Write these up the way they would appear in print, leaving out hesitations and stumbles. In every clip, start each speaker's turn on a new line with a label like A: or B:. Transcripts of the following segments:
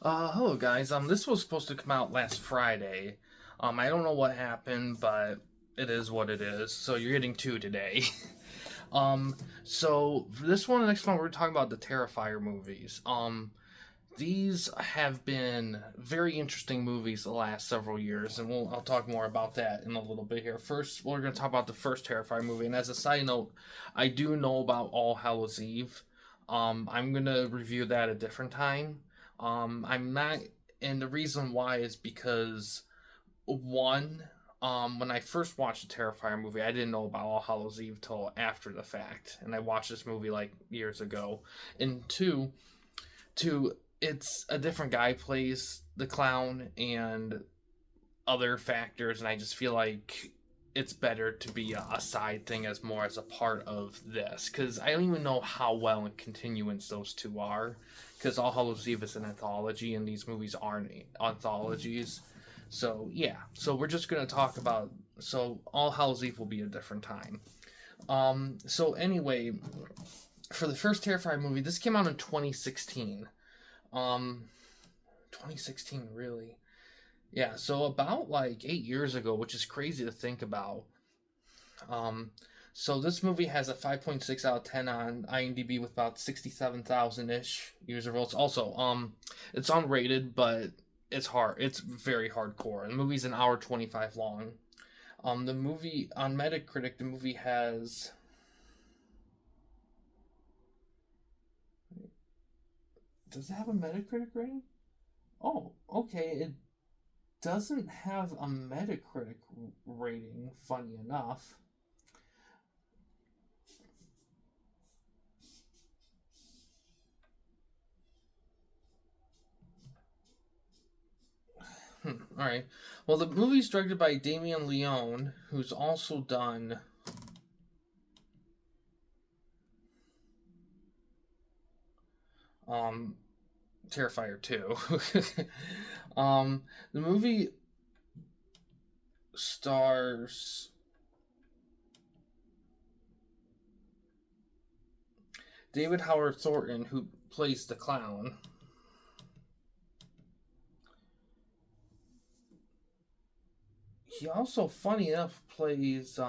A: Hello guys. This was supposed to come out last Friday. I don't know what happened, but it is what it is. So you're getting two today. so for this one and next one, we're talking about the Terrifier movies. These have been very interesting movies the last several years, and I'll talk more about that in a little bit here. First, we're going to talk about the first Terrifier movie, and as a side note, I do know about All Hallows Eve. I'm going to review that a different time. I'm not, and the reason why is because one, when I first watched the Terrifier movie, I didn't know about All Hallows Eve till after the fact, and I watched this movie like years ago. And two, it's a different guy plays the clown and other factors, and I just feel like it's better to be a side thing as more as a part of this, because I don't even know how well in continuance those two are, because All Hallows Eve is an anthology and these movies aren't anthologies. So yeah, so we're just going to talk about, so All Hallows Eve will be a different time. So anyway, for the first Terrifier movie, this came out in 2016. 2016, really? Yeah, so about like 8 years ago, which is crazy to think about. Um, so this movie has a 5.6 out of 10 on IMDb with about 67,000 ish user votes. Also, it's unrated, but it's hard. It's very hardcore. And the movie's an hour 25 long. The movie on Metacritic, the movie has. Does it have a Metacritic rating? Oh, okay. It doesn't have a Metacritic rating, funny enough. Alright. Well, the movie's directed by Damien Leone, who's also done. Terrifier 2. The movie stars David Howard Thornton, who plays the clown. He also, funny enough, plays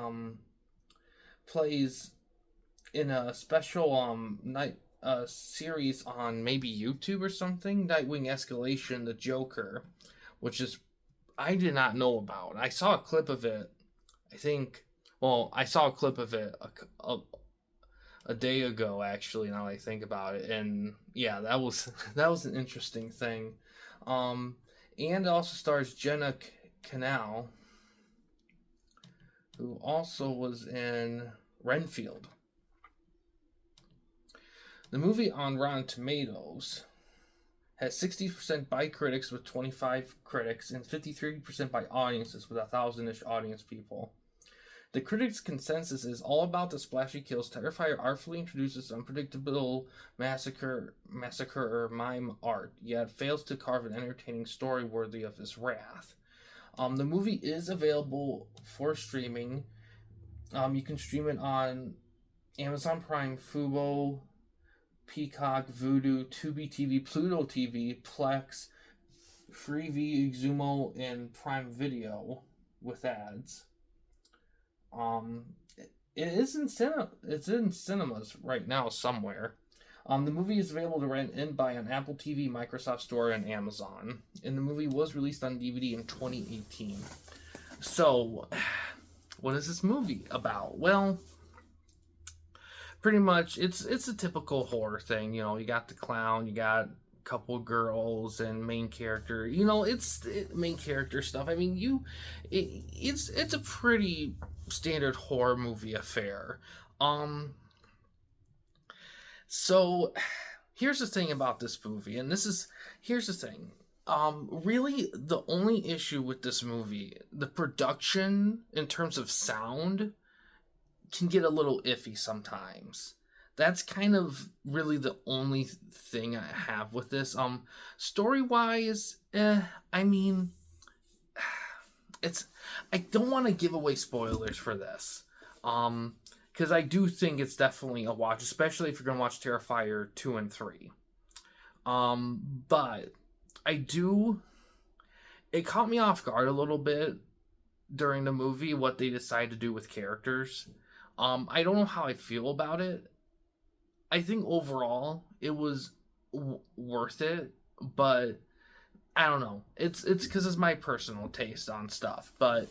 A: in a special night series on maybe YouTube or something, Nightwing Escalation, the Joker, which is I did not know about. I saw a clip of it. I think. Well, I saw a clip of it a day ago, actually. Now that I think about it, and yeah, that was that was an interesting thing. Um, and it also stars Jenna Canal, who also was in Renfield. The movie on Rotten Tomatoes has 60% by critics with 25 critics and 53% by audiences with 1,000-ish audience people. The critics' consensus is all about the splashy kills. Terrifier artfully introduces unpredictable massacre or mime art, yet fails to carve an entertaining story worthy of his wrath. The movie is available for streaming. You can stream it on Amazon Prime, Fubo, Peacock, Vudu, Tubi TV, Pluto TV, Plex, Freevee, Xumo, and Prime Video with ads. It is in cinema. It's in cinemas right now somewhere. The movie is available to rent and buy on Apple TV, Microsoft Store, and Amazon. And the movie was released on DVD in 2018. So, what is this movie about? Well, pretty much it's a typical horror thing. You know, you got the clown, you got a couple girls, and main character. You know, it's main character stuff. I mean, it's a pretty standard horror movie affair. So here's the thing about this movie, and here's the thing. Really, the only issue with this movie, the production in terms of sound, can get a little iffy sometimes. That's kind of really the only thing I have with this. Story wise, I mean, it's. I don't want to give away spoilers for this, because I do think it's definitely a watch, especially if you're gonna watch Terrifier 2 and 3. But I do. It caught me off guard a little bit during the movie what they decide to do with characters. I don't know how I feel about it. I think overall it was worth it, but I don't know. It's because it's my personal taste on stuff, but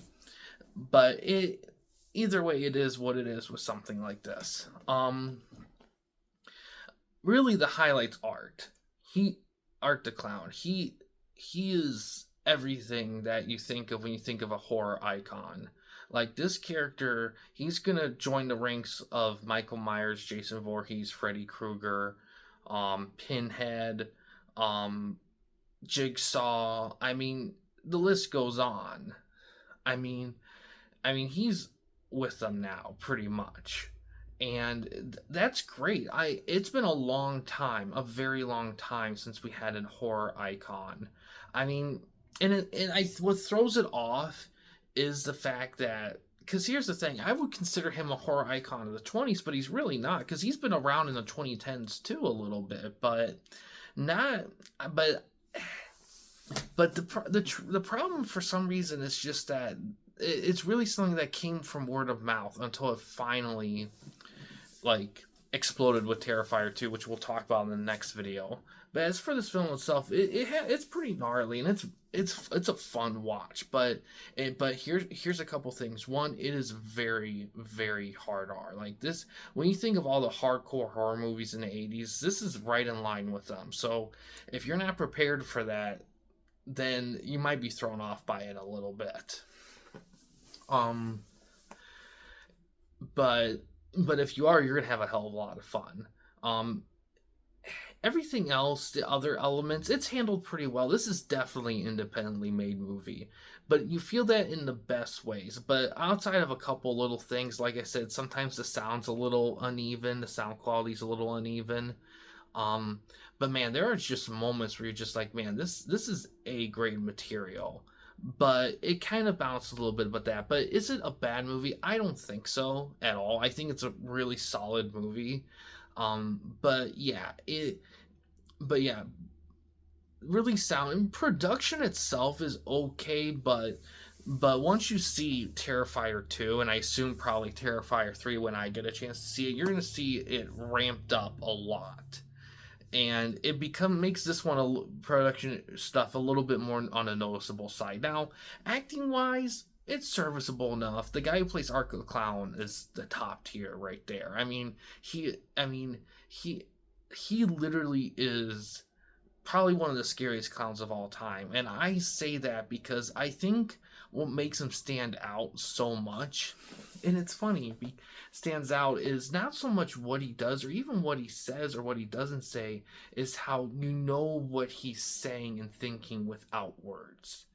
A: it either way it is what it is with something like this. Really the highlights art. Art the Clown. He is everything that you think of when you think of a horror icon. Like this character, he's gonna join the ranks of Michael Myers, Jason Voorhees, Freddy Krueger, Pinhead, um, Jigsaw. I mean, the list goes on. I mean, he's with them now, pretty much, and that's great. It's been a long time, a very long time since we had a horror icon. I mean, what throws it off is the fact that because here's the thing, I would consider him a horror icon of the 20s, but he's really not because he's been around in the 2010s too a little bit, but not. But the problem for some reason is just that it's really something that came from word of mouth until it finally like exploded with Terrifier 2, which we'll talk about in the next video. But as for this film itself, it's pretty gnarly and it's a fun watch. But here's a couple things. One, it is very very hard R. Like this, when you think of all the hardcore horror movies in the 80s, this is right in line with them. So if you're not prepared for that, then you might be thrown off by it a little bit. But if you are, you're gonna have a hell of a lot of fun. Everything else, the other elements, it's handled pretty well. This is definitely an independently made movie, but you feel that in the best ways. But outside of a couple little things, like I said, sometimes the sound's a little uneven, the sound quality's a little uneven. But man, there are just moments where you're just like, man, this is A grade material. But it kind of bounced a little bit about that. But is it a bad movie? I don't think so at all. I think it's a really solid movie. But yeah, really sound. Production itself is okay, but once you see Terrifier 2, and I assume probably Terrifier 3 when I get a chance to see it, you're gonna see it ramped up a lot. And it makes this one production stuff a little bit more on a noticeable side. Now, acting wise, it's serviceable enough. The guy who plays Art the Clown is the top tier right there. He literally is probably one of the scariest clowns of all time. And I say that because I think what makes him stand out so much, and it's funny, stands out, is not so much what he does or even what he says or what he doesn't say, is how you know what he's saying and thinking without words.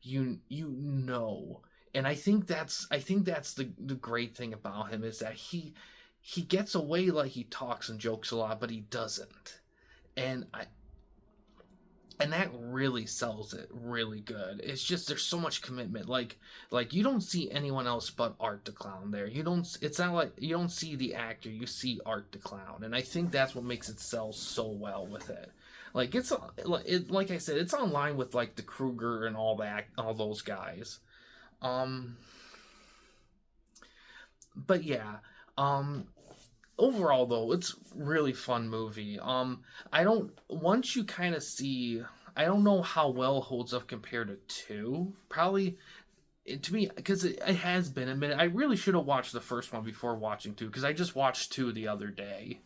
A: You know. And I think that's the great thing about him, is that he gets away like he talks and jokes a lot, but he doesn't. And that really sells it really good. It's just there's so much commitment. Like you don't see anyone else but Art the Clown there. It's not like you don't see the actor, you see Art the Clown. And I think that's what makes it sell so well with it. Like like I said, it's online with like the Krueger and all those guys. But yeah, overall though, it's really fun movie. Once you kind of see, I don't know how well it holds up compared to 2. Probably, to me, because it has been a minute. I really should have watched the first one before watching 2, because I just watched 2 the other day,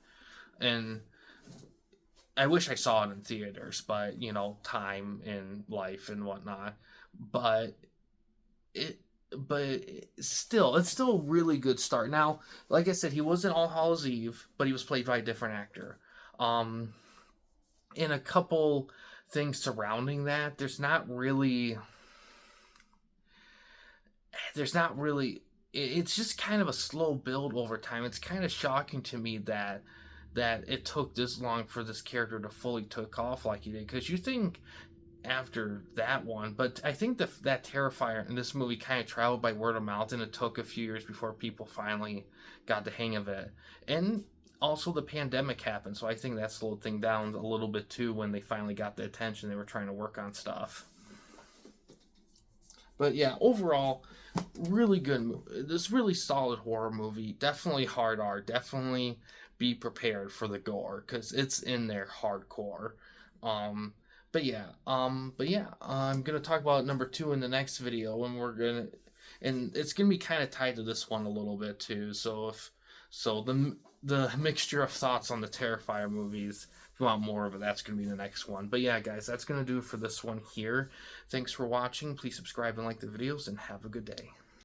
A: and I wish I saw it in theaters, but time and life and whatnot. But it's still a really good start. Now, like I said, he was in All Hallows Eve, but he was played by a different actor. In a couple things surrounding that, there's not really. It's just kind of a slow build over time. It's kind of shocking to me that it took this long for this character to fully take off like he did, because you think after that one, but I think that Terrifier in this movie kind of traveled by word of mouth, and it took a few years before people finally got the hang of it. And also the pandemic happened, so I think that slowed things down a little bit too when they finally got the attention they were trying to work on stuff. But yeah, overall, really good movie. This really solid horror movie. Definitely hard R. Definitely be prepared for the gore because it's in there hardcore. Um, but yeah, I'm gonna talk about number two in the next video, and it's gonna be kind of tied to this one a little bit too. So the mixture of thoughts on the Terrifier movies. If you want more of it, that's going to be the next one. But yeah, guys, that's going to do it for this one here. Thanks for watching. Please subscribe and like the videos, and have a good day.